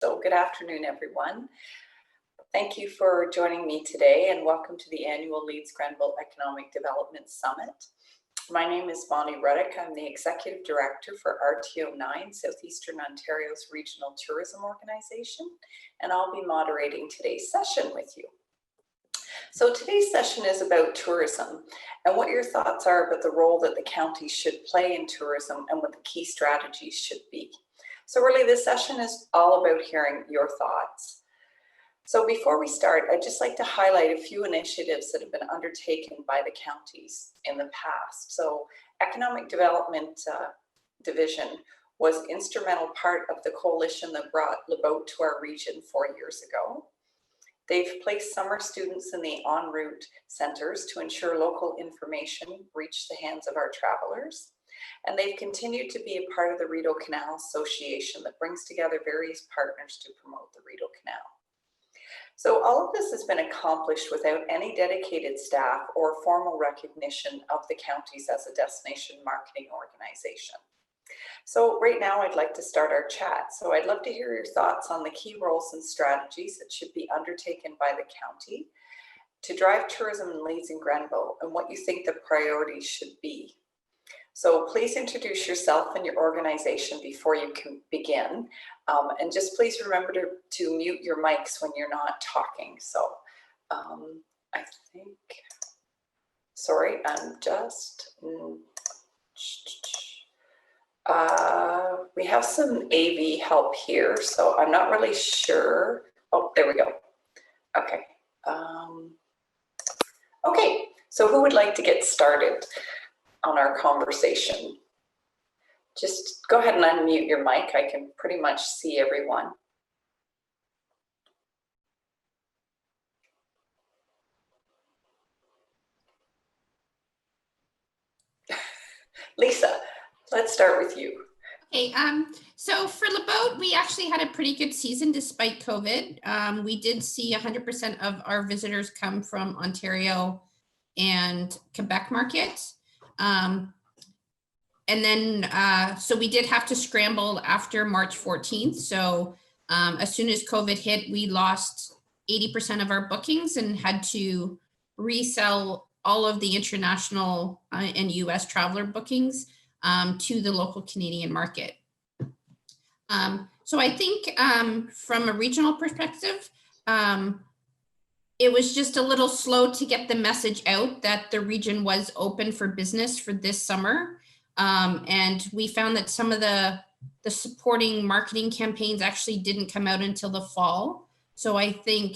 So good afternoon, everyone. Thank you for joining me today and welcome to the annual Leeds Grenville Economic Development Summit. My name is Ruddock. I'm the Executive Director for RTO9, Southeastern Ontario's regional tourism organization, and I'll be moderating today's session with you. So today's session is about tourism and what your thoughts are about the role that the county should play in tourism and what the key strategies should be. So really this session is all about hearing your thoughts. So before we start, I'd just like to highlight a few initiatives that have been undertaken by the counties in the past. So Economic Development Division was an instrumental part of the coalition that brought the boat to our region 4 years ago. They've placed summer students in the en route centers to ensure local information reach the hands of our travelers. And they've continued to be a part of the Rideau Canal Association that brings together various partners to promote the Rideau Canal. So all of this has been accomplished without any dedicated staff or formal recognition of the counties as a destination marketing organization. So right now I'd like to start our chat. So I'd love to hear your thoughts on the key roles and strategies that should be undertaken by the county to drive tourism in Leeds and Grenville and what you think the priorities should be. So please introduce yourself and your organization before you can begin. And just please remember to mute your mics when you're not talking. So I think, sorry, I'm just, we have some AV help here, so I'm not really sure. Oh, there we go. Okay. Okay, so who would like to get started on our conversation? Just go ahead and unmute your mic. I can pretty much see everyone. Lisa, let's start with you. Okay, so for LeBoat, we actually had a pretty good season despite COVID. We did see 100% of our visitors come from Ontario and Quebec markets. And then, so we did have to scramble after March 14th. So as soon as COVID hit, we lost 80% of our bookings and had to resell all of the international and US traveler bookings to the local Canadian market. So I think from a regional perspective, it was just a little slow to get the message out that the region was open for business for this summer. And we found that some of the supporting marketing campaigns actually didn't come out until the fall. So I think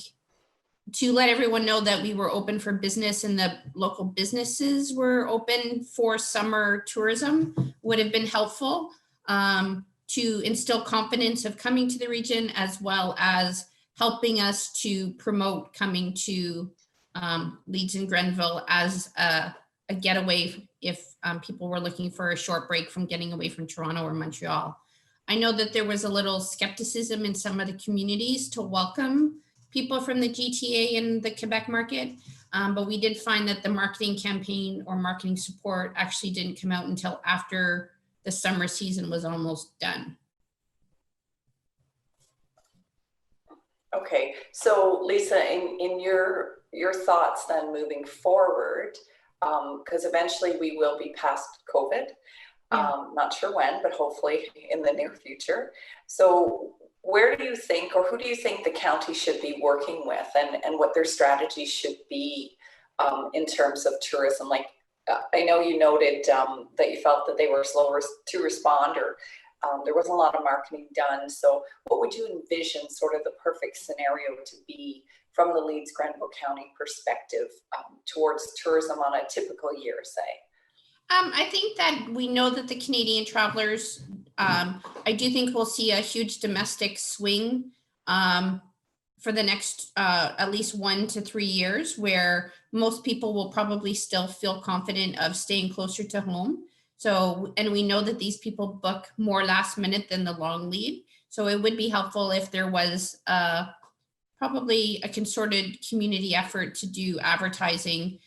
to let everyone know that we were open for business and the local businesses were open for summer tourism would have been helpful to instill confidence of coming to the region, as well as helping us to promote coming to Leeds and Grenville as a getaway if people were looking for a short break from getting away from Toronto or Montreal. I know that there was a little skepticism in some of the communities to welcome people from the GTA and the Quebec market, but we did find that the marketing campaign or marketing support actually didn't come out until after the summer season was almost done. Okay, so Lisa, in your thoughts then moving forward, because eventually we will be past COVID, not sure when, but hopefully in the near future. So where do you think, or who do you think the county should be working with, and what their strategy should be in terms of tourism? Like, I know you noted that you felt that they were slower to respond, or there wasn't a lot of marketing done. So what would you envision sort of the perfect scenario to be from the Leeds Grenville County perspective towards tourism on a typical year, say? I think that we know that the Canadian travelers, I do think we'll see a huge domestic swing for the next at least 1 to 3 years, where most people will probably still feel confident of staying closer to home. So, and we know that these people book more last minute than the long lead. So it would be helpful if there was probably a concerted community effort to do advertising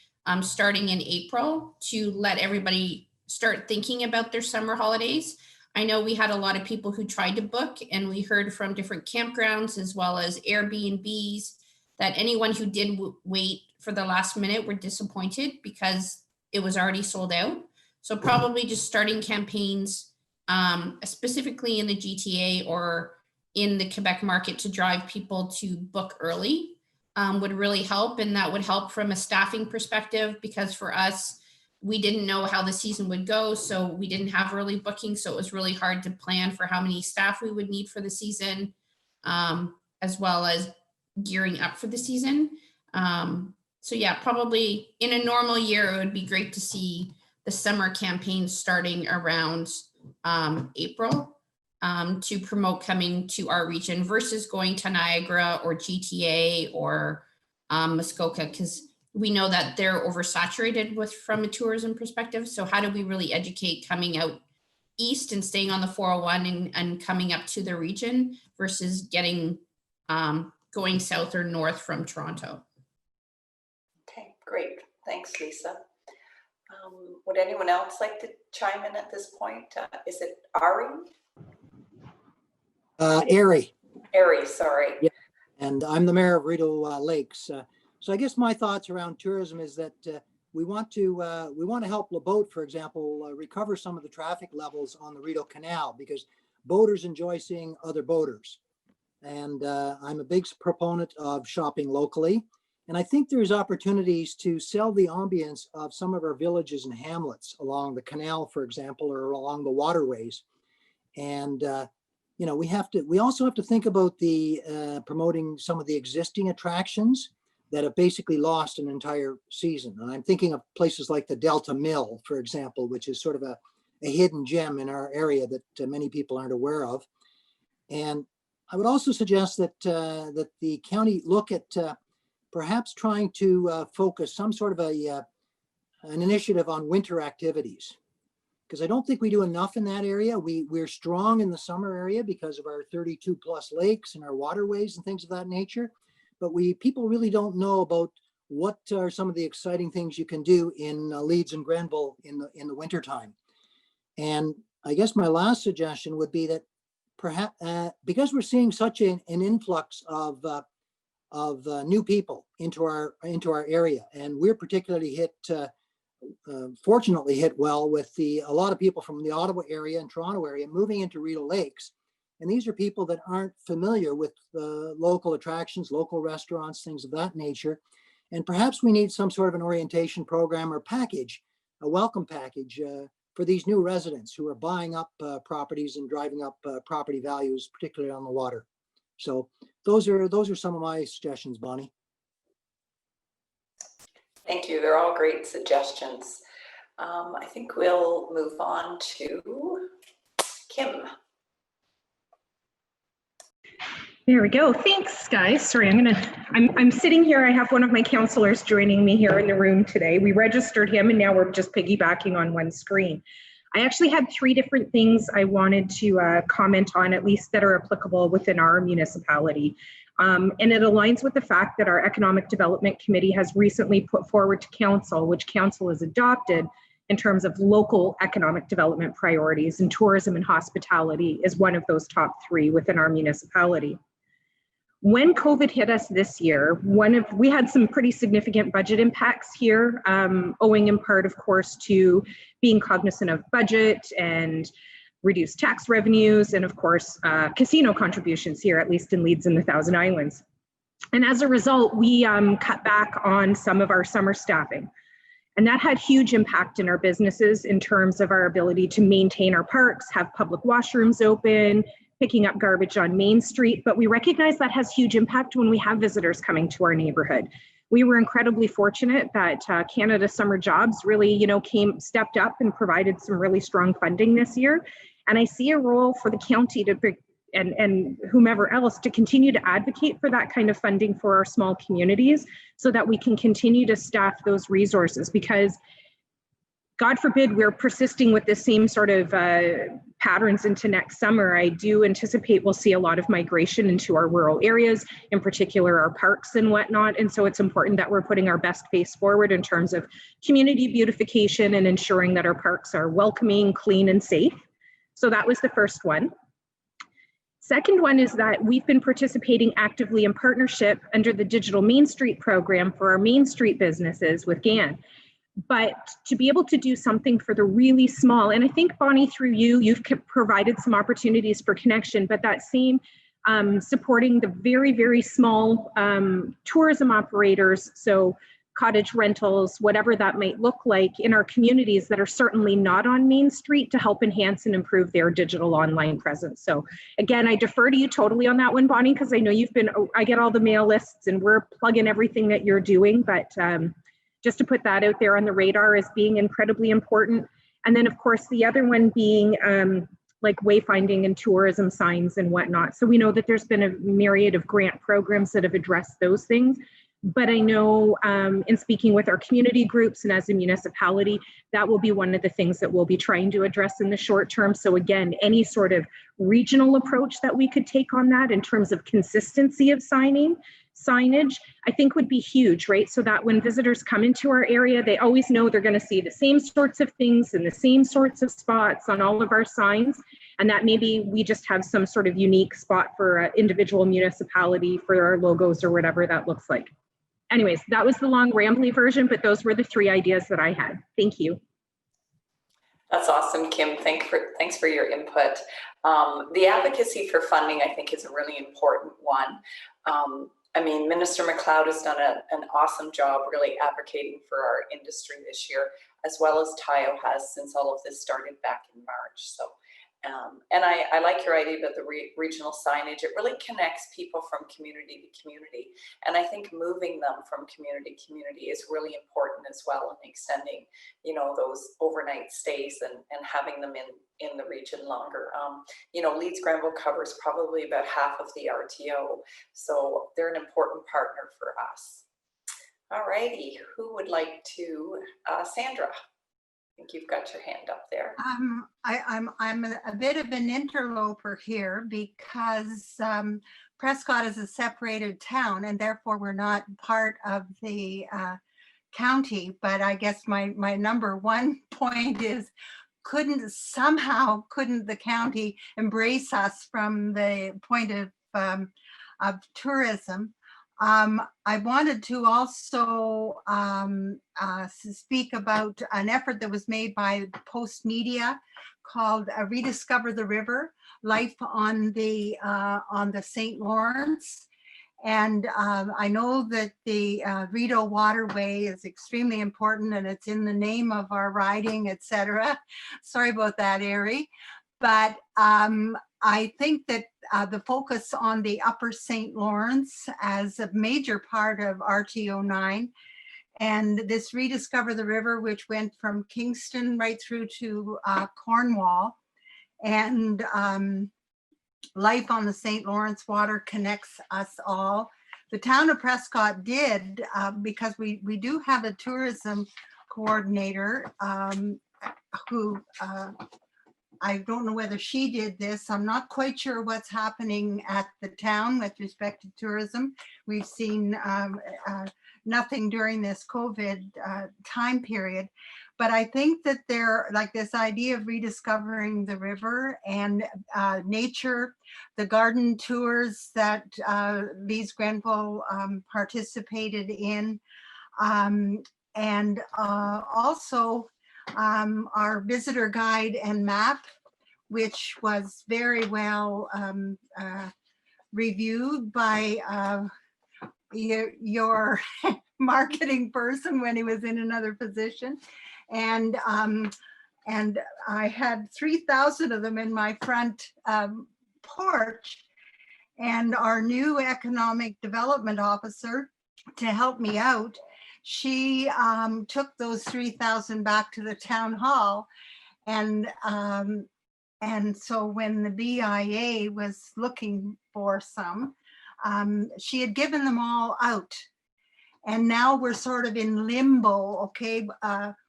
starting in April to let everybody start thinking about their summer holidays. I know we had a lot of people who tried to book, and we heard from different campgrounds as well as Airbnbs that anyone who did wait for the last minute were disappointed because it was already sold out. So probably just starting campaigns specifically in the GTA or in the Quebec market to drive people to book early would really help. And that would help from a staffing perspective, because for us, we didn't know how the season would go. So we didn't have early bookings. So it was really hard to plan for how many staff we would need for the season, as well as gearing up for the season. So yeah, probably in a normal year, it would be great to see the summer campaign starting around April to promote coming to our region versus going to Niagara or GTA or Muskoka, because we know that they're oversaturated from a tourism perspective. So how do we really educate coming out east and staying on the 401 and coming up to the region versus getting going south or north from Toronto? Okay, great. Thanks, Lisa. Would anyone else like to chime in at this point? Is it Ari? Ari. Ari, sorry. Yeah. And I'm the mayor of Rideau Lakes. So I guess my thoughts around tourism is that we want to help La Boat, for example, recover some of the traffic levels on the Rideau Canal, because boaters enjoy seeing other boaters. And I'm a big proponent of shopping locally. And I think there's opportunities to sell the ambience of some of our villages and hamlets along the canal, for example, or along the waterways. And we also have to think about the promoting some of the existing attractions that have basically lost an entire season. And I'm thinking of places like the Delta Mill, for example, which is sort of a hidden gem in our area that many people aren't aware of. And I would also suggest that that the county look at perhaps trying to focus some sort of an initiative on winter activities, because I don't think we do enough in that area. We're strong in the summer area because of our 32 plus lakes and our waterways and things of that nature. But people really don't know about what are some of the exciting things you can do in Leeds and Grenville in the wintertime. And I guess my last suggestion would be that perhaps because we're seeing such an influx of new people into our area, and we're particularly fortunately hit well with a lot of people from the Ottawa area and Toronto area moving into Rideau Lakes. And these are people that aren't familiar with local attractions, local restaurants, things of that nature. And perhaps we need some sort of an orientation program or package, a welcome package for these new residents who are buying up properties and driving up property values, particularly on the water. So those are some of my suggestions, Bonnie. Thank you. They're all great suggestions. I think we'll move on to Kim. There we go. Thanks, guys. Sorry, I'm sitting here. I have one of my counselors joining me here in the room today. We registered him and now we're just piggybacking on one screen. I actually had 3 different things I wanted to comment on, at least that are applicable within our municipality. And it aligns with the fact that our Economic Development Committee has recently put forward to Council, which Council has adopted in terms of local economic development priorities, and tourism and hospitality is one of those top 3 within our municipality. When COVID hit us this year, we had some pretty significant budget impacts here, owing in part, of course, to being cognizant of budget and reduced tax revenues, and of course, casino contributions here, at least in Leeds and the Thousand Islands. And as a result, we cut back on some of our summer staffing. And that had huge impact in our businesses in terms of our ability to maintain our parks, have public washrooms open, picking up garbage on Main Street. But we recognize that has huge impact when we have visitors coming to our neighborhood. We were incredibly fortunate that Canada Summer Jobs really, stepped up and provided some really strong funding this year. And I see a role for the county and whomever else to continue to advocate for that kind of funding for our small communities so that we can continue to staff those resources, because God forbid we're persisting with the same sort of patterns into next summer. I do anticipate we'll see a lot of migration into our rural areas, in particular our parks and whatnot. And so it's important that we're putting our best face forward in terms of community beautification and ensuring that our parks are welcoming, clean, and safe. So that was the first one. Second one is that we've been participating actively in partnership under the Digital Main Street program for our Main Street businesses with GAN. But to be able to do something for the really small, and I think, Bonnie, through you've provided some opportunities for connection, but that same supporting the very, very small tourism operators, so cottage rentals, whatever that might look like in our communities that are certainly not on Main Street, to help enhance and improve their digital online presence. So again, I defer to you totally on that one, Bonnie, because I know I get all the mail lists and we're plugging everything that you're doing, but just to put that out there on the radar as being incredibly important. And then of course, the other one being like wayfinding and tourism signs and whatnot. So we know that there's been a myriad of grant programs that have addressed those things. But I know in speaking with our community groups and as a municipality, that will be one of the things that we'll be trying to address in the short term. So again, any sort of regional approach that we could take on that in terms of consistency of signage, I think would be huge, right? So that when visitors come into our area, they always know they're going to see the same sorts of things and the same sorts of spots on all of our signs. And that maybe we just have some sort of unique spot for an individual municipality for our logos or whatever that looks like. Anyways, that was the long rambly version, but those were the 3 ideas that I had. Thank you. That's awesome, Kim. Thanks for your input. The advocacy for funding, I think, is a really important one. I mean, Minister McLeod has done an awesome job really advocating for our industry this year, as well as Tayo has since all of this started back in March. So, and I like your idea about the regional signage. It really connects people from community to community. And I think moving them from community to community is really important as well, and extending, you know, those overnight stays and having them in the region longer. You know, Leeds Grenville covers probably about half of the RTO. So they're an important partner for us. All righty, who would like to, Sandra? I think you've got your hand up there. I'm a bit of an interloper here because Prescott is a separated town and therefore we're not part of the county. But I guess my number one point is, couldn't the county embrace us from the point of tourism? I wanted to also speak about an effort that was made by Post Media called Rediscover the River, Life on the St. Lawrence. And I know that the Rideau waterway is extremely important and it's in the name of our riding, etc. Sorry about that, Ari. But I think that the focus on the upper St. Lawrence as a major part of RTO 9 and this Rediscover the River, which went from Kingston right through to Cornwall, and Life on the St. Lawrence water connects us all. The town of Prescott did, because we do have a tourism coordinator who I don't know whether she did this. I'm not quite sure what's happening at the town with respect to tourism. We've seen nothing during this COVID time period. But I think that they're like this idea of rediscovering the river and nature, the garden tours that Leeds Grenville participated in, and also our visitor guide and map, which was very well reviewed by your marketing person when he was in another position. And I had 3,000 of them in my front porch. And our new economic development officer, to help me out, she took those 3,000 back to the town hall. And so when the BIA was looking for some, she had given them all out. And now we're sort of in limbo, okay?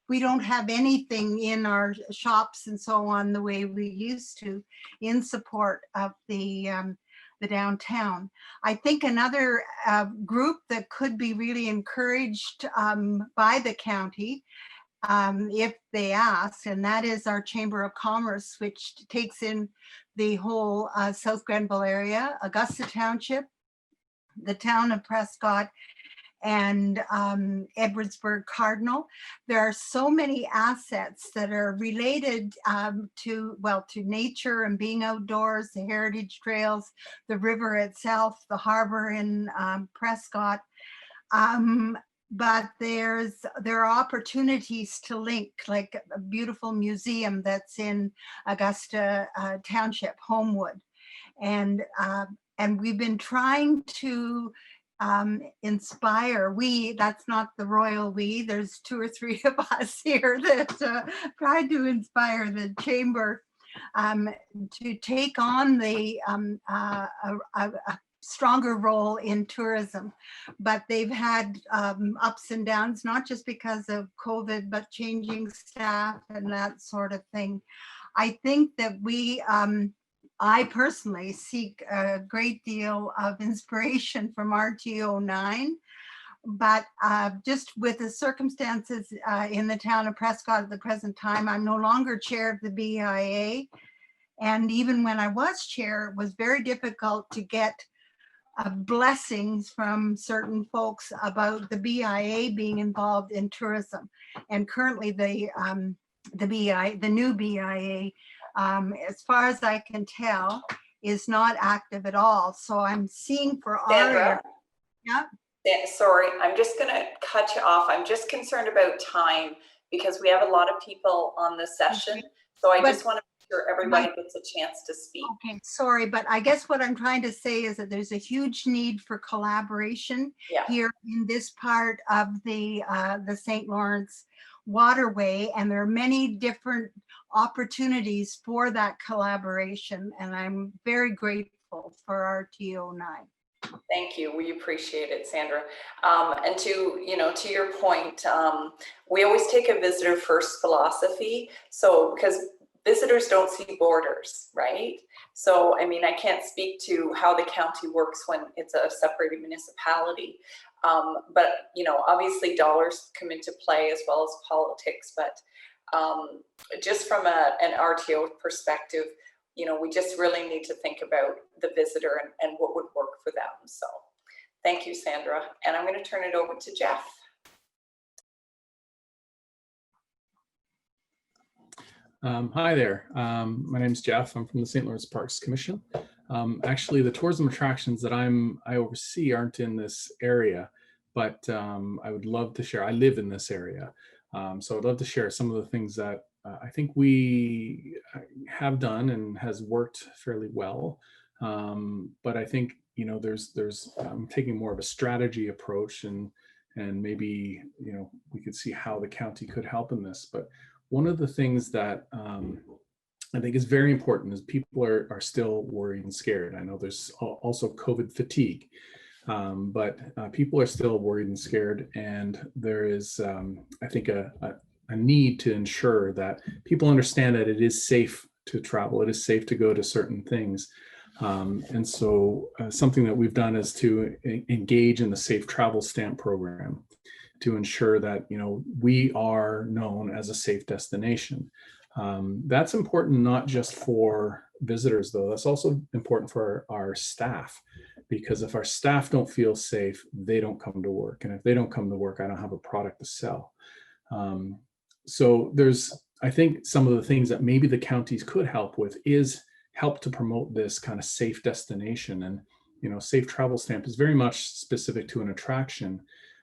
We don't have anything in our shops and so on the way we used to in support of the downtown. I think another group that could be really encouraged by the county if they ask, and that is our Chamber of Commerce, which takes in the whole South Grenville area, Augusta Township, the town of Prescott, and Edwardsburg Cardinal. There are so many assets that are related to nature and being outdoors, the heritage trails, the river itself, the harbor in Prescott. But there are opportunities to link, like a beautiful museum that's in Augusta Township, Homewood. And we've been trying to inspire, that's not the royal we, there's 2 or 3 of us here that tried to inspire the chamber to take on the a stronger role in tourism. But they've had ups and downs, not just because of COVID, but changing staff and that sort of thing. I think that I personally seek a great deal of inspiration from RTO9, but just with the circumstances in the town of Prescott at the present time, I'm no longer chair of the BIA. And even when I was chair, it was very difficult to get blessings from certain folks about the BIA being involved in tourism. And currently the new BIA, as far as I can tell, is not active at all. So I'm seeing for Sandra, yeah. Sorry, I'm just going to cut you off. I'm just concerned about time because we have a lot of people on the session. So I just want to make sure everybody gets a chance to speak. Okay, sorry, but I guess what I'm trying to say is that there's a huge need for collaboration here in this part of the St. Lawrence waterway, and there are many different opportunities for that collaboration, and I'm very grateful for RTO9. Thank you. We appreciate it, Sandra. And to your point, we always take a visitor first philosophy. So because visitors don't see borders, right? So, I mean, I can't speak to how the county works when it's a separated municipality. But, obviously dollars come into play as well as politics. But just from an RTO perspective, we just really need to think about the visitor and what would work for them. So thank you, Sandra. And I'm going to turn it over to Jeff. Hi there. My name is Jeff. I'm from the St. Lawrence Parks Commission. Actually, the tourism attractions that I oversee aren't in this area, but I would love to share. I live in this area, so I'd love to share some of the things that I think we have done and has worked fairly well. But I think I'm taking more of a strategy approach, and maybe we could see how the county could help in this. But one of the things that I think is very important is people are still worried and scared. I know there's also COVID fatigue, but people are still worried and scared. And there is, I think, a need to ensure that people understand that it is safe to travel. It is safe to go to certain things. And so something that we've done is to engage in the Safe Travel Stamp program to ensure that we are known as a safe destination. That's important not just for visitors, though. That's also important for our staff, because if our staff don't feel safe, they don't come to work. And if they don't come to work, I don't have a product to sell. So I think some of the things that maybe the counties could help with is help to promote this kind of safe destination. And Safe Travel Stamp is very much specific to an attraction,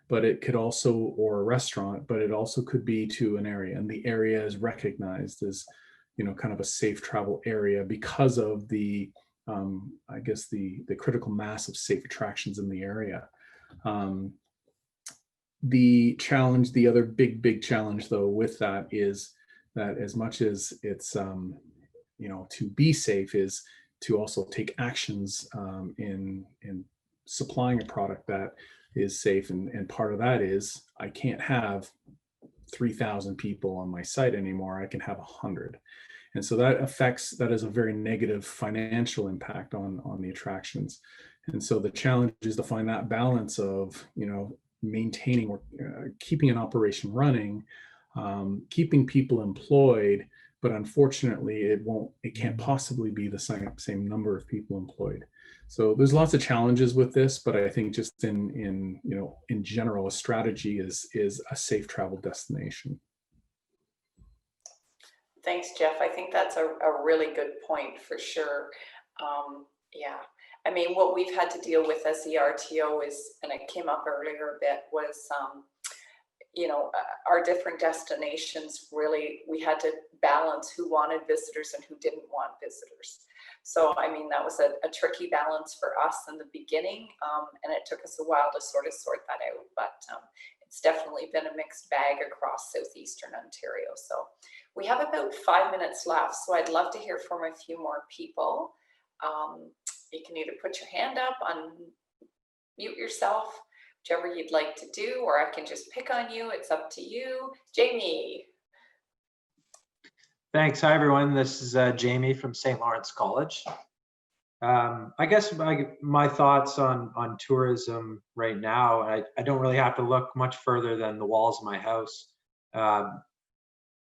but it could also, or a restaurant, but it also could be to an area, and the area is recognized as, kind of a safe travel area because of the, I guess the critical mass of safe attractions in the area. The challenge, the other big challenge though with that is that as much as it's, to be safe is to also take actions in supplying a product that is safe. And part of that is I can't have 3,000 people on my site anymore. I can have 100. And so that has a very negative financial impact on the attractions. And so the challenge is to find that balance of, maintaining or keeping an operation running, keeping people employed, but unfortunately it can't possibly be the same number of people employed. So there's lots of challenges with this, but I think just in general, a strategy is a safe travel destination. Thanks, Jeff. I think that's a really good point for sure. Yeah, I mean, what we've had to deal with as the RTO is, and it came up earlier a bit, was our different destinations. Really, we had to balance who wanted visitors and who didn't want visitors. So, I mean, that was a tricky balance for us in the beginning, and it took us a while to sort that out, but it's definitely been a mixed bag across southeastern Ontario. So we have about 5 minutes left, so I'd love to hear from a few more people. You can either put your hand up, unmute yourself, whichever you'd like to do, or I can just pick on you. It's up to you. Jamie. Thanks. Hi, everyone. This is Jamie from St. Lawrence College. I guess my thoughts on tourism right now, I don't really have to look much further than the walls of my house.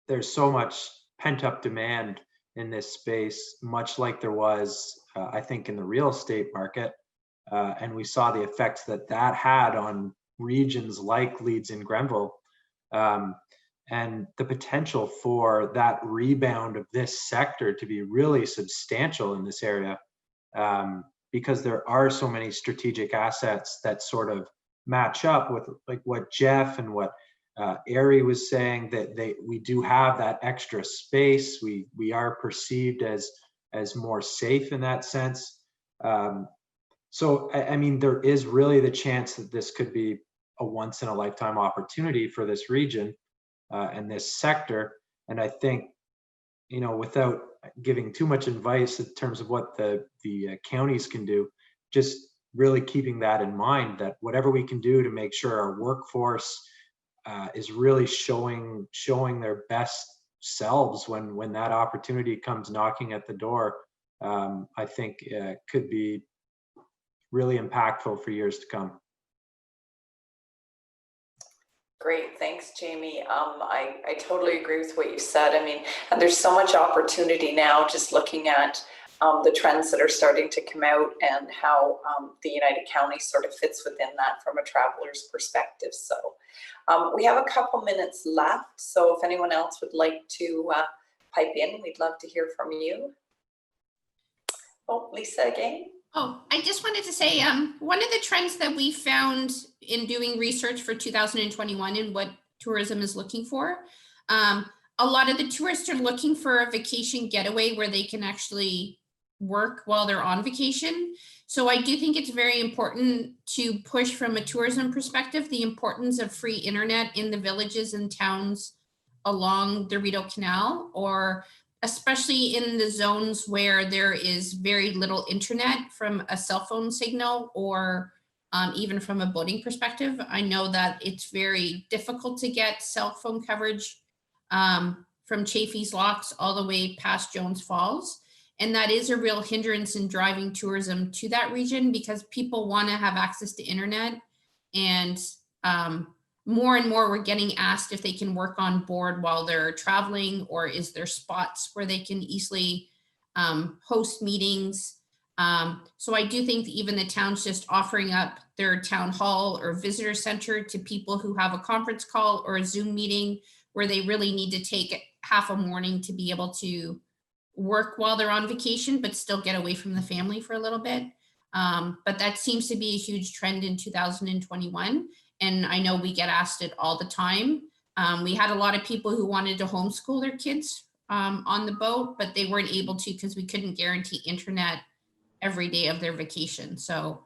There's so much pent-up demand in this space, much like there was, I think, in the real estate market. And we saw the effects that had on regions like Leeds and Grenville. And the potential for that rebound of this sector to be really substantial in this area, because there are so many strategic assets that sort of match up with like what Jeff and what Ari was saying, that we do have that extra space. We are perceived as more safe in that sense. So I mean, there is really the chance that this could be a once in a lifetime opportunity for this region. And this sector. And I think, without giving too much advice in terms of what the counties can do, just really keeping that in mind, that whatever we can do to make sure our workforce is really showing their best selves when that opportunity comes knocking at the door, I think could be really impactful for years to come. Great, thanks, Jamie. I totally agree with what you said. I mean, and there's so much opportunity now, just looking at the trends that are starting to come out and how the United Counties sort of fits within that from a traveler's perspective. So we have a couple minutes left. So if anyone else would like to pipe in, we'd love to hear from you. Oh, Lisa again. Oh, I just wanted to say, one of the trends that we found in doing research for 2021 and what tourism is looking for, a lot of the tourists are looking for a vacation getaway where they can actually work while they're on vacation. So I do think it's very important to push from a tourism perspective, the importance of free internet in the villages and towns along the Rideau Canal, or especially in the zones where there is very little internet from a cell phone signal, or even from a boating perspective. I know that it's very difficult to get cell phone coverage from Chaffee's Locks all the way past Jones Falls. And that is a real hindrance in driving tourism to that region, because people want to have access to internet. And more and more we're getting asked if they can work on board while they're traveling, or is there spots where they can easily host meetings. So I do think that even the towns just offering up their town hall or visitor center to people who have a conference call or a Zoom meeting where they really need to take half a morning to be able to work while they're on vacation, but still get away from the family for a little bit. But that seems to be a huge trend in 2021. And I know we get asked it all the time. We had a lot of people who wanted to homeschool their kids on the boat, but they weren't able to because we couldn't guarantee internet every day of their vacation. So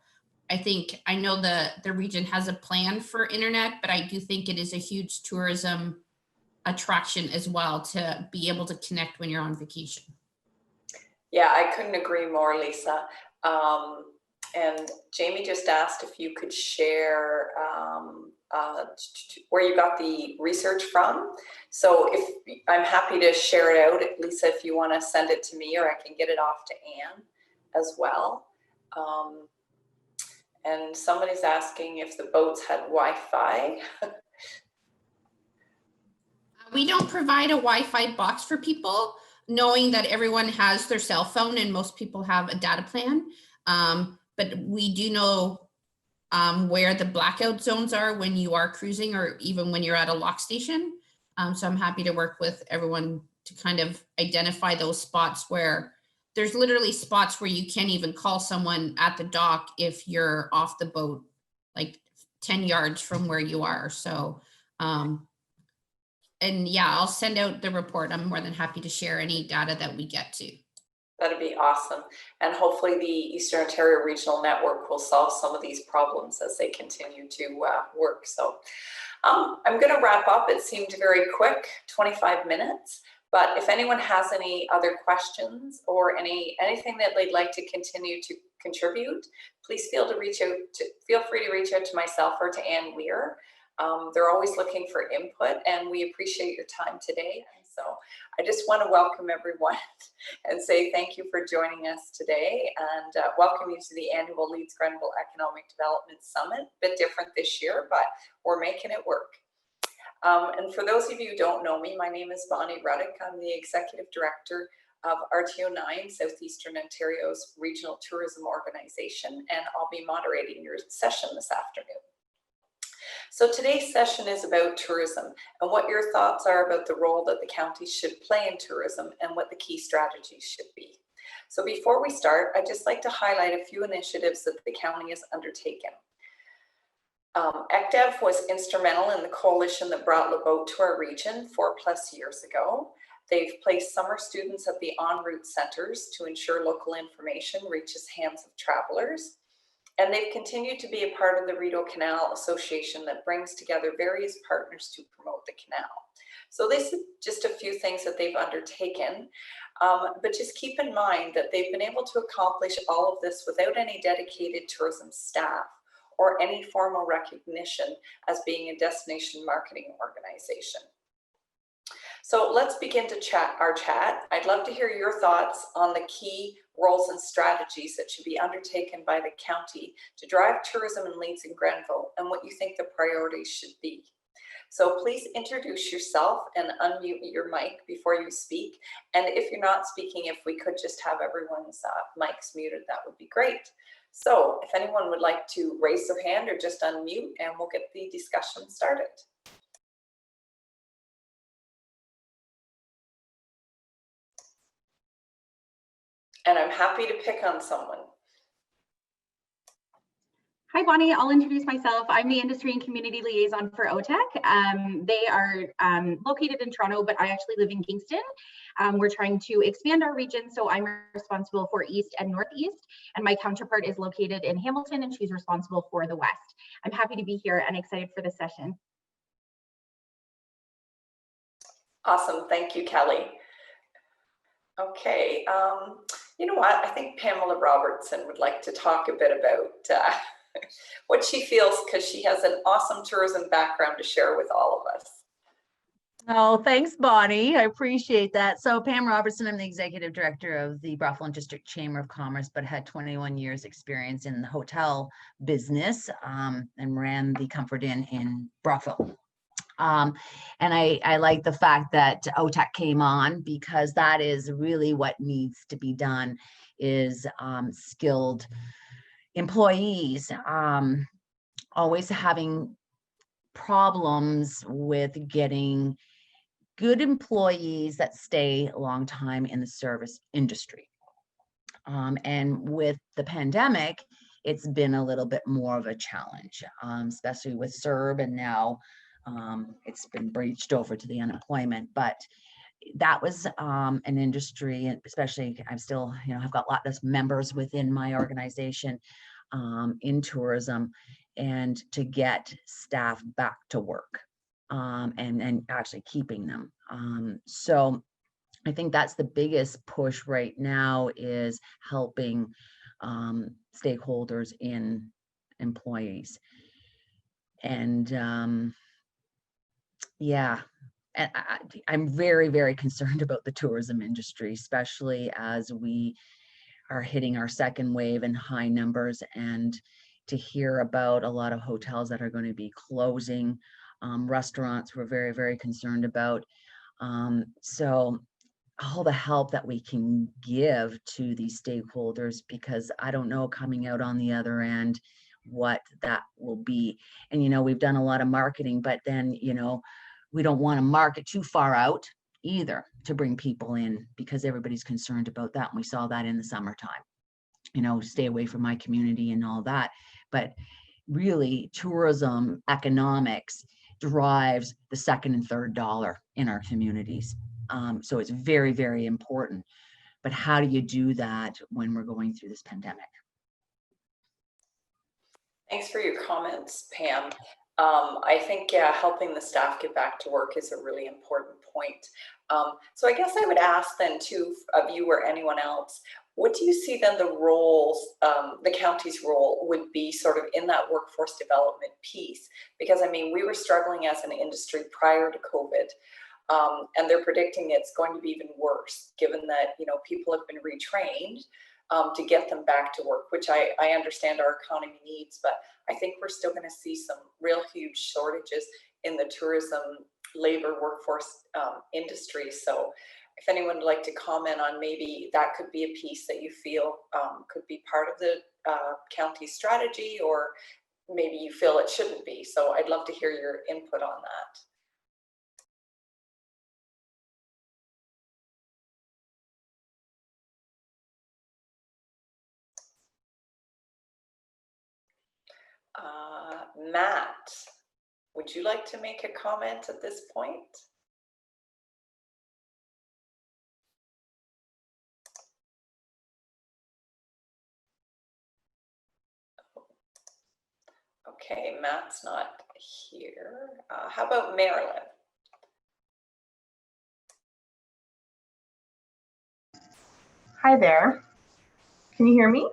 I know the region has a plan for internet, but I do think it is a huge tourism attraction as well to be able to connect when you're on vacation. Yeah, I couldn't agree more, Lisa. And Jamie just asked if you could share where you got the research from. So I'm happy to share it out, Lisa, if you want to send it to me, or I can get it off to Anne as well. And somebody's asking if the boats had Wi-Fi. We don't provide a Wi-Fi box for people, knowing that everyone has their cell phone and most people have a data plan. But we do know where the blackout zones are when you are cruising or even when you're at a lock station. So I'm happy to work with everyone to kind of identify those spots where there's literally spots where you can't even call someone at the dock if you're off the boat, like 10 yards from where you are. So, and yeah, I'll send out the report. I'm more than happy to share any data that we get to. That'd be awesome. And hopefully the Eastern Ontario Regional Network will solve some of these problems as they continue to work. So I'm going to wrap up. It seemed very quick, 25 minutes. But if anyone has any other questions or anything that they'd like to continue to contribute, please feel free to reach out to myself or to Ann Weir. They're always looking for input, and we appreciate your time today. And so I just want to welcome everyone and say thank you for joining us today, and welcome you to the annual Leeds Grenville Economic Development Summit. A bit different this year, but we're making it work. And for those of you who don't know me, my name is Bonnie Ruddock. I'm the Executive Director of RTO9, Southeastern Ontario's regional tourism organization, and I'll be moderating your session this afternoon. So today's session is about tourism and what your thoughts are about the role that the county should play in tourism and what the key strategies should be. So before we start, I'd just like to highlight a few initiatives that the county has undertaken. ECDEV was instrumental in the coalition that brought Le Boat to our region 4+ years ago. They've placed summer students at the en route centers to ensure local information reaches hands of travelers. And they've continued to be a part of the Rideau Canal Association that brings together various partners to promote the canal. So this is just a few things that they've undertaken, but just keep in mind that they've been able to accomplish all of this without any dedicated tourism staff or any formal recognition as being a destination marketing organization. So let's begin to chat. I'd love to hear your thoughts on the key roles and strategies that should be undertaken by the county to drive tourism in Leeds and Grenville, and what you think the priorities should be. So please introduce yourself and unmute your mic before you speak. And if you're not speaking, if we could just have everyone's mics muted, that would be great. So if anyone would like to raise their hand or just unmute, and we'll get the discussion started. And I'm happy to pick on someone. Hi, Bonnie. I'll introduce myself. I'm the Industry and Community Liaison for Otech. They are located in Toronto, but I actually live in Kingston. We're trying to expand our region, so I'm responsible for East and Northeast, and my counterpart is located in Hamilton, and she's responsible for the West. I'm happy to be here and excited for this session. Awesome. Thank you, Kelly. Okay. You know what? I think Pamela Robertson would like to talk a bit about what she feels, because she has an awesome tourism background to share with all of us. Oh, thanks, Bonnie. I appreciate that. So Pam Robertson, I'm the Executive Director of the Brockville and District Chamber of Commerce, but had 21 years experience in the hotel business and ran the Comfort Inn in Brockville. And I like the fact that Otech came on, because that is really what needs to be done, is skilled employees. Always having problems with getting good employees that stay a long time in the service industry. And with the pandemic, it's been a little bit more of a challenge, especially with CERB, and now it's been breached over to the unemployment. But that was an industry, and especially I'm still, I've got a lot of members within my organization in tourism, and to get staff back to work and actually keeping them. So I think that's the biggest push right now, is helping stakeholders in employees. And yeah, and I'm very, very concerned about the tourism industry, especially as we are hitting our second wave in high numbers, and to hear about a lot of hotels that are going to be closing. Restaurants we're very, very concerned about. So all the help that we can give to these stakeholders, because I don't know coming out on the other end what that will be. And, you know, we've done a lot of marketing, but then, you know, we don't want to market too far out either to bring people in, because everybody's concerned about that. And we saw that in the summertime, you know, stay away from my community and all that. But really, tourism economics drives the second and third dollar in our communities. So it's very, very important. But how do you do that when we're going through this pandemic? Thanks for your comments, Pam. I think, yeah, helping the staff get back to work is a really important point. So I guess I would ask then too, of you or anyone else, what do you see then the roles, the county's role would be sort of in that workforce development piece? Because I mean, we were struggling as an industry prior to COVID. And they're predicting it's going to be even worse, given that, you know, people have been retrained to get them back to work, which I understand our economy needs, but I think we're still going to see some real huge shortages in the tourism labor workforce industry. So if anyone would like to comment on maybe that could be a piece that you feel could be part of the county strategy, or maybe you feel it shouldn't be. So I'd love to hear your input on that. Matt, would you like to make a comment at this point? Okay, Matt's not here. How about Marilyn? Hi there. Can you hear me?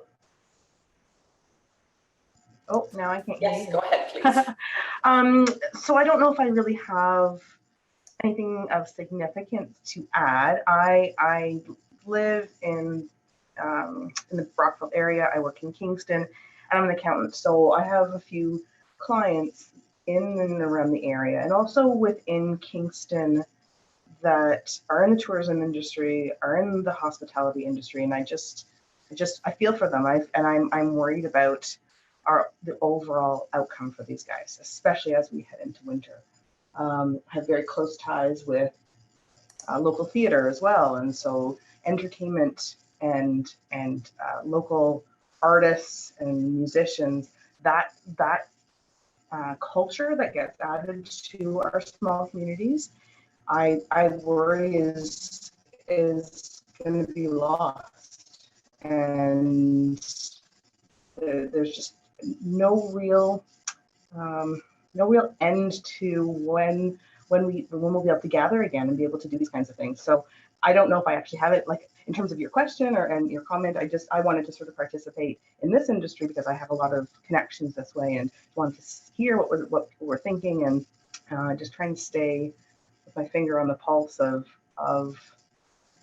Oh, now I can't hear you. Yes, go ahead, please. So I don't know if I really have anything of significance to add. I live in the Brockville area. I work in Kingston, and I'm an accountant. So I have a few clients in and around the area, and also within Kingston that are in the tourism industry, are in the hospitality industry, and I feel for them. I'm worried about the overall outcome for these guys, especially as we head into winter. Have very close ties with local theater as well, and so entertainment and local artists and musicians. That culture that gets added to our small communities, I worry is going to be lost, and there's just no real end to when we'll be able to gather again and be able to do these kinds of things. So I don't know if I actually have it, like in terms of your question and your comment. I wanted to sort of participate in this industry because I have a lot of connections this way, and wanted to hear what we're thinking, and just trying to stay with my finger on the pulse of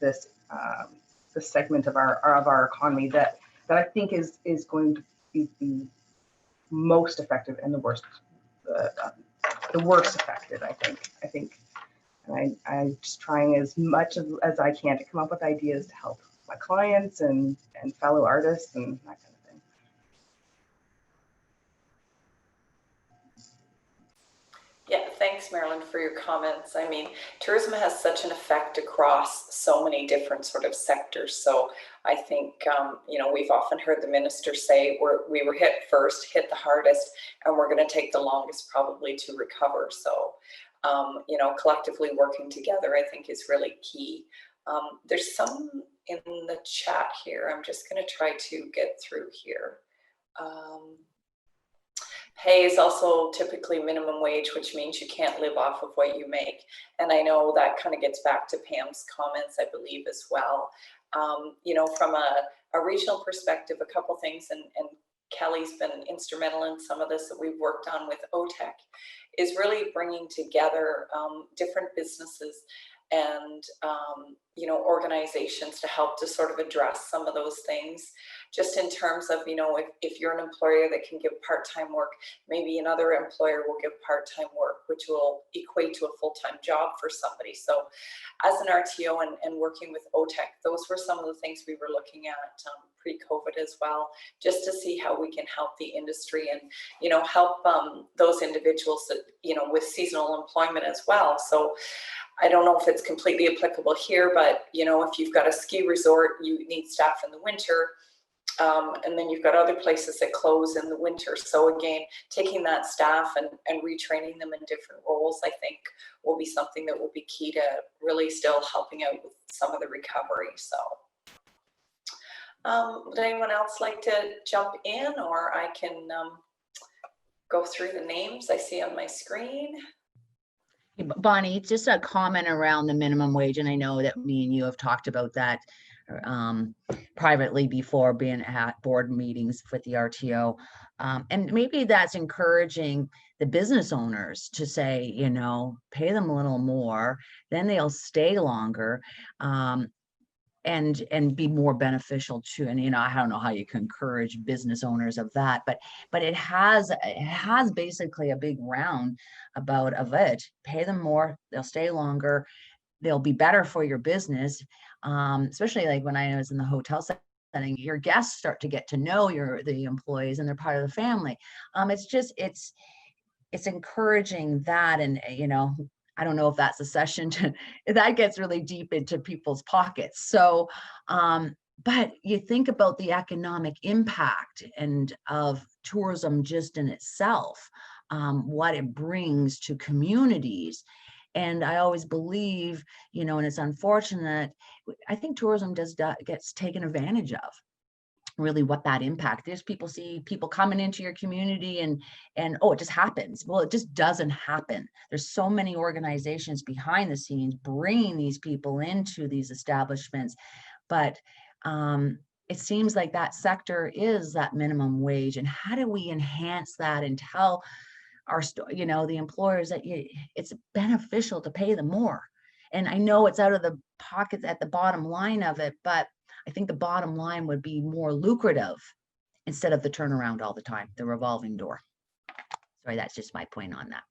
this segment of our economy that I think is going to be the most effective and the worst affected. I think, and I'm just trying as much as I can to come up with ideas to help my clients and fellow artists and that kind of thing. Yeah, thanks, Marilyn, for your comments. I mean, tourism has such an effect across so many different sort of sectors. So I think, you know, we've often heard the minister say we were hit first, hit the hardest, and we're going to take the longest probably to recover. So, you know, collectively working together, I think, is really key. There's some in the chat here. I'm just going to try to get through here. Pay is also typically minimum wage, which means you can't live off of what you make. And I know that kind of gets back to Pam's comments, I believe, as well. You know, from a regional perspective, a couple things, and Kelly's been instrumental in some of this that we've worked on with Otech, is really bringing together different businesses and you know, organizations to help to sort of address some of those things, just in terms of, if you're an employer that can give part-time work, maybe another employer will give part-time work, which will equate to a full-time job for somebody. So as an RTO and working with Otech, those were some of the things we were looking at pre-COVID as well, just to see how we can help the industry and, help those individuals that, with seasonal employment as well. So I don't know if it's completely applicable here, but, if you've got a ski resort, you need staff in the winter. And then you've got other places that close in the winter. So again, taking that staff and retraining them in different roles, I think will be something that will be key to really still helping out with some of the recovery. So would anyone else like to jump in, or I can go through the names I see on my screen? Bonnie, just a comment around the minimum wage, and I know that me and you have talked about that privately before, being at board meetings with the RTO, and maybe that's encouraging the business owners to say, pay them a little more, then they'll stay longer, and be more beneficial to. And I don't know how you can encourage business owners of that, but it has basically a big round about of it. Pay them more, they'll stay longer, they'll be better for your business. Especially like when I was in the hotel setting, your guests start to get to know the employees, and they're part of the family. It's encouraging that. And I don't know if that's a session that gets really deep into people's pockets. So but you think about the economic impact and of tourism just in itself, what it brings to communities. And I always believe, and it's unfortunate, I think tourism gets taken advantage of, really, what that impact is. People see people coming into your community and oh, it just happens. Well, it just doesn't happen. There's so many organizations behind the scenes bringing these people into these establishments. But it seems like that sector is that minimum wage. And how do we enhance that and tell the employers that it's beneficial to pay them more? And I know it's out of the pockets at the bottom line of it, but I think the bottom line would be more lucrative instead of the turnaround all the time, the revolving door. Sorry, that's just my point on that.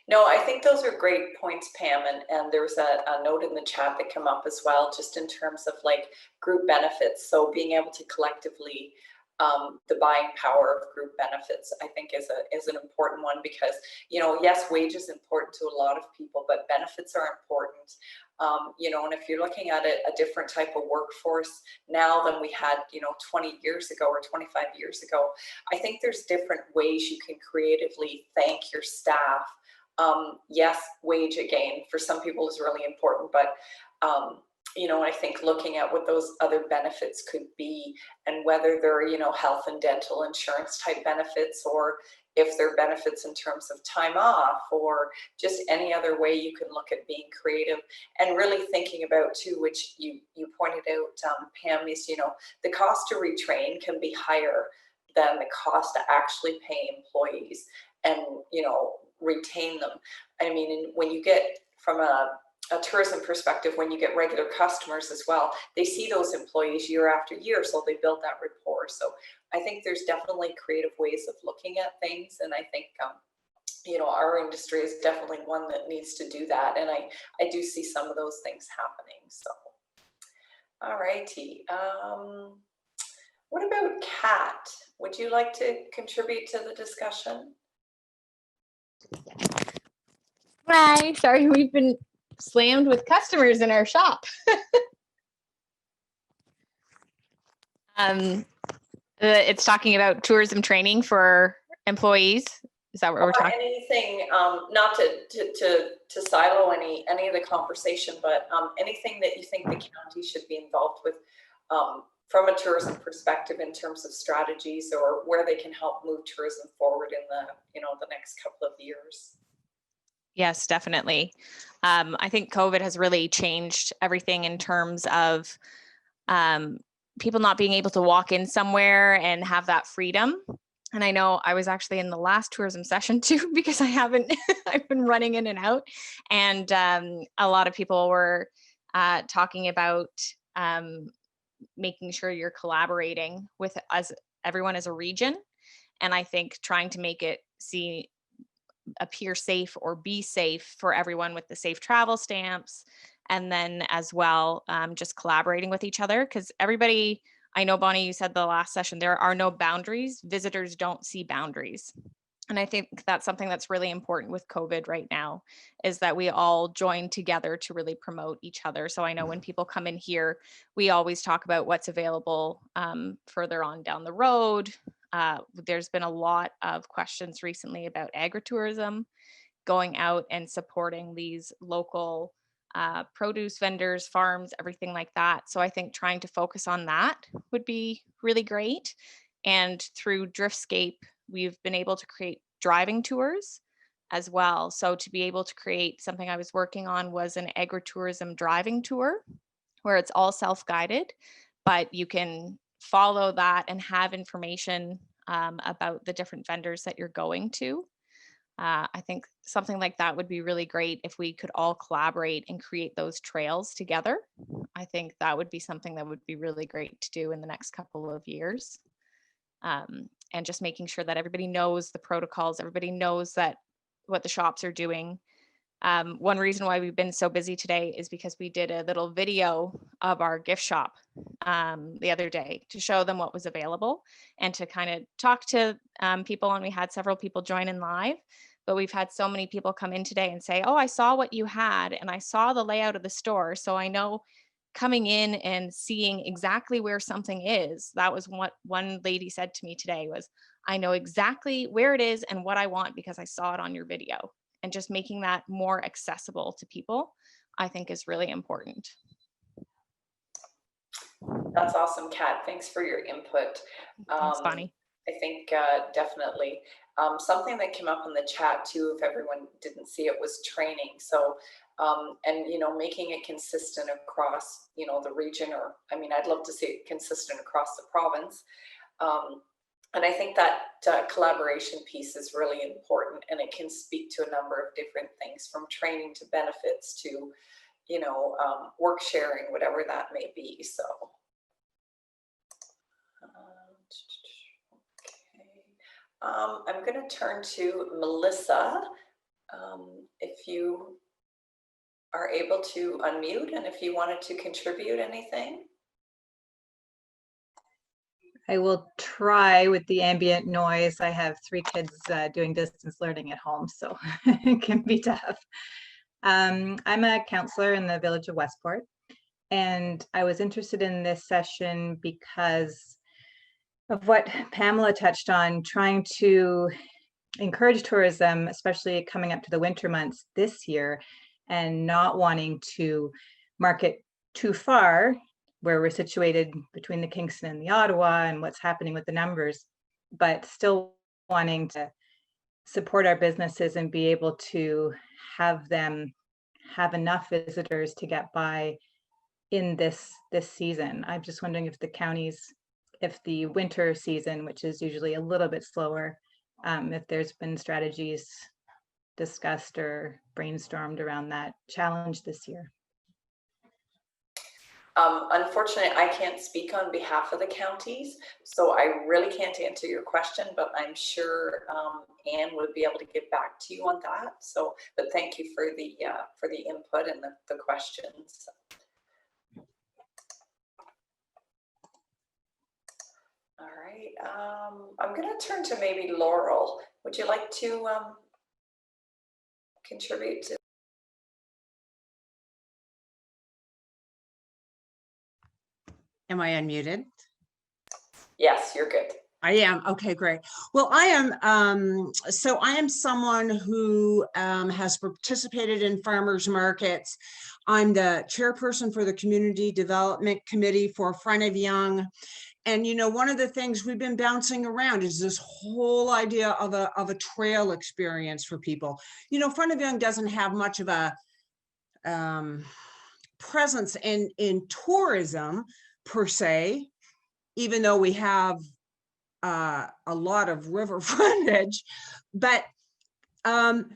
No, I think those are great points, Pam. And there was a note in the chat that came up as well, just in terms of like group benefits. So being able to collectively, the buying power of group benefits, I think is an important one, because, yes, wage is important to a lot of people, but benefits are important. And if you're looking at a different type of workforce now than we had, 20 years ago or 25 years ago, I think there's different ways you can creatively thank your staff. Yes, wage, again, for some people is really important, but I think looking at what those other benefits could be, and whether they're, health and dental insurance type benefits, or if they're benefits in terms of time off, or just any other way you can look at being creative, and really thinking about too, which you pointed out, Pam, is, the cost to retrain can be higher than the cost to actually pay employees and, retain them. I mean, when you get from a tourism perspective, when you get regular customers as well, they see those employees year after year, so they build that rapport. So I think there's definitely creative ways of looking at things, and I think our industry is definitely one that needs to do that, and I do see some of those things happening. So all righty, what about Kat? Would you like to contribute to the discussion? Hi, sorry, we've been slammed with customers in our shop. It's talking about tourism training for employees. Is that what we're talking? Anything, not to silo any of the conversation, but anything that you think the county should be involved with from a tourism perspective in terms of strategies, or where they can help move tourism forward in the next couple of years. Yes, definitely. I think COVID has really changed everything in terms of people not being able to walk in somewhere and have that freedom. And I know I was actually in the last tourism session too, because I've been running in and out. And a lot of people were talking about making sure you're collaborating with everyone as a region. And I think trying to make it appear safe or be safe for everyone with the safe travel stamps. And then as well, just collaborating with each other, because everybody, I know, Bonnie, you said the last session, there are no boundaries. Visitors don't see boundaries. And I think that's something that's really important with COVID right now, is that we all join together to really promote each other. So I know when people come in here, we always talk about what's available further on down the road. There's been a lot of questions recently about agritourism, going out and supporting these local produce vendors, farms, everything like that. So I think trying to focus on that would be really great. And through Driftscape, we've been able to create driving tours as well. So to be able to create something I was working on was an agritourism driving tour, where it's all self-guided, but you can follow that and have information about the different vendors that you're going to. I think something like that would be really great if we could all collaborate and create those trails together. I think that would be something that would be really great to do in the next couple of years. And just making sure that everybody knows the protocols, everybody knows that what the shops are doing. One reason why we've been so busy today is because we did a little video of our gift shop the other day to show them what was available and to kind of talk to people. And we had several people join in live, but we've had so many people come in today and say, oh, I saw what you had and I saw the layout of the store. So I know coming in and seeing exactly where something is, that was what one lady said to me today was, I know exactly where it is and what I want because I saw it on your video. And just making that more accessible to people, I think is really important. That's awesome, Kat. Thanks for your input. Thanks, Bonnie. I think definitely. Something that came up in the chat too, if everyone didn't see it, was training. So, and making it consistent across, the region, or I'd love to see it consistent across the province. And I think that collaboration piece is really important, and it can speak to a number of different things, from training to benefits to, work sharing, whatever that may be. So. I'm going to turn to Melissa. If you are able to unmute, and if you wanted to contribute anything. I will try with the ambient noise. I have 3 kids doing distance learning at home, so it can be tough. I'm a counselor in the village of Westport, and I was interested in this session because of what Pamela touched on, trying to encourage tourism, especially coming up to the winter months this year, and not wanting to market too far where we're situated between the Kingston and the Ottawa and what's happening with the numbers, but still wanting to support our businesses and be able to have them have enough visitors to get by in this season. I'm just wondering if the counties, if the winter season, which is usually a little bit slower, if there's been strategies discussed or brainstormed around that challenge this year. Unfortunately, I can't speak on behalf of the counties, so I really can't answer your question, but I'm sure Anne would be able to get back to you on that. So, but thank you for the input and the questions. All right, I'm going to turn to maybe Laurel. Would you like to contribute to? Am I unmuted? Yes, you're good. I am. Okay, great. Well, I am. So I am someone who has participated in farmers markets. I'm the chairperson for the Community Development Committee for Front of Young. And, one of the things we've been bouncing around is this whole idea of a trail experience for people. Front of Young doesn't have much of a presence in tourism per se, even though we have a lot of river frontage, but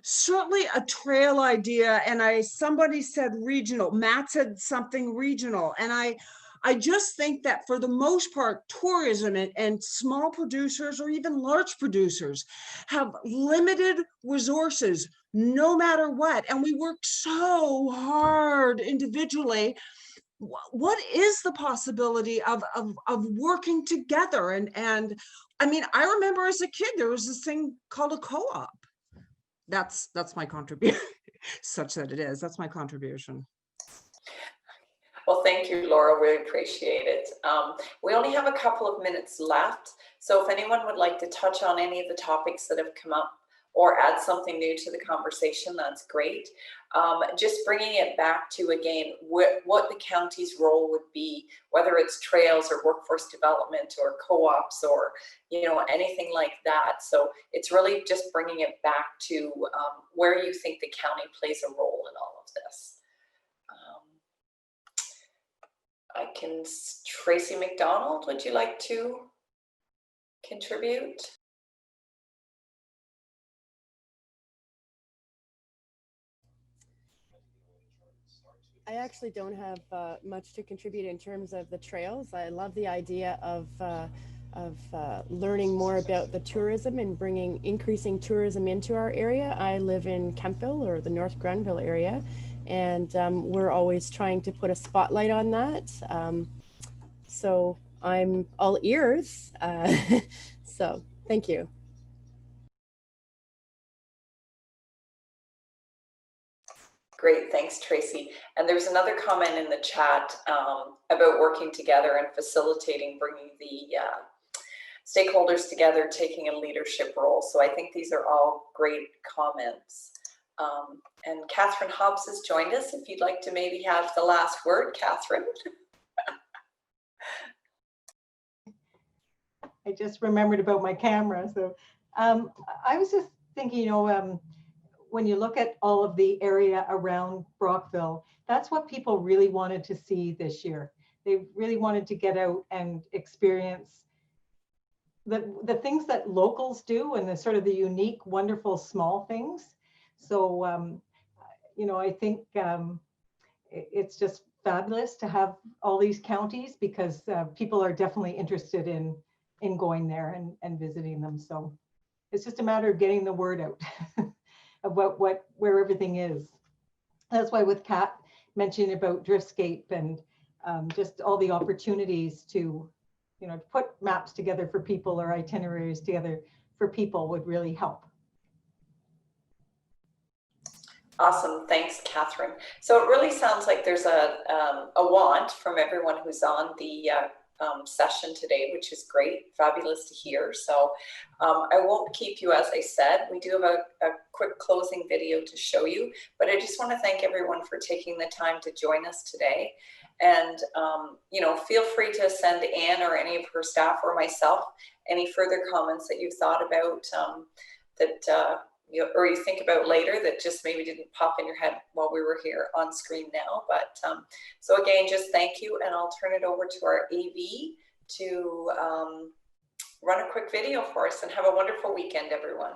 certainly a trail idea. And somebody said regional. Matt said something regional, and I just think that for the most part, tourism and small producers or even large producers have limited resources no matter what. And we work so hard individually. What is the possibility of working together? And I mean, I remember as a kid, there was this thing called a co-op. That's my contribution, such that it is. That's my contribution. Well, thank you, Laura. We appreciate it. We only have a couple of minutes left. So if anyone would like to touch on any of the topics that have come up or add something new to the conversation, that's great. Just bringing it back to, again, what the county's role would be, whether it's trails or workforce development or co-ops or, you know, anything like that. So it's really just bringing it back to where you think the county plays a role in all of this. Tracy McDonald, would you like to contribute? I actually don't have much to contribute in terms of the trails. I love the idea of learning more about the tourism and increasing tourism into our area. I live in Kempville, or the North Grenville area, and we're always trying to put a spotlight on that. So I'm all ears. So thank you. Great, thanks, Tracy. And there's another comment in the chat about working together and facilitating, bringing the stakeholders together, taking a leadership role. So I think these are all great comments. And Catherine Hobbs has joined us. If you'd like to maybe have the last word, Catherine. I just remembered about my camera. So I was just thinking, you know, when you look at all of the area around Brockville, that's what people really wanted to see this year. They really wanted to get out and experience the things that locals do and the sort of the unique, wonderful, small things. So, you know, I think it's just fabulous to have all these counties, because people are definitely interested in going there and visiting them. So it's just a matter of getting the word out about where everything is. That's why with Kat mentioning about Driftscape and just all the opportunities to, you know, put maps together for people or itineraries together for people would really help. Awesome, thanks, Catherine. So it really sounds like there's a want from everyone who's on the session today, which is great, fabulous to hear. So I won't keep you, as I said. We do have a quick closing video to show you, but I just want to thank everyone for taking the time to join us today. And you know, feel free to send Anne or any of her staff or myself any further comments that you've thought about or you think about later that just maybe didn't pop in your head while we were here on screen now. But so again, just thank you, and I'll turn it over to our AV to run a quick video for us, and have a wonderful weekend, everyone.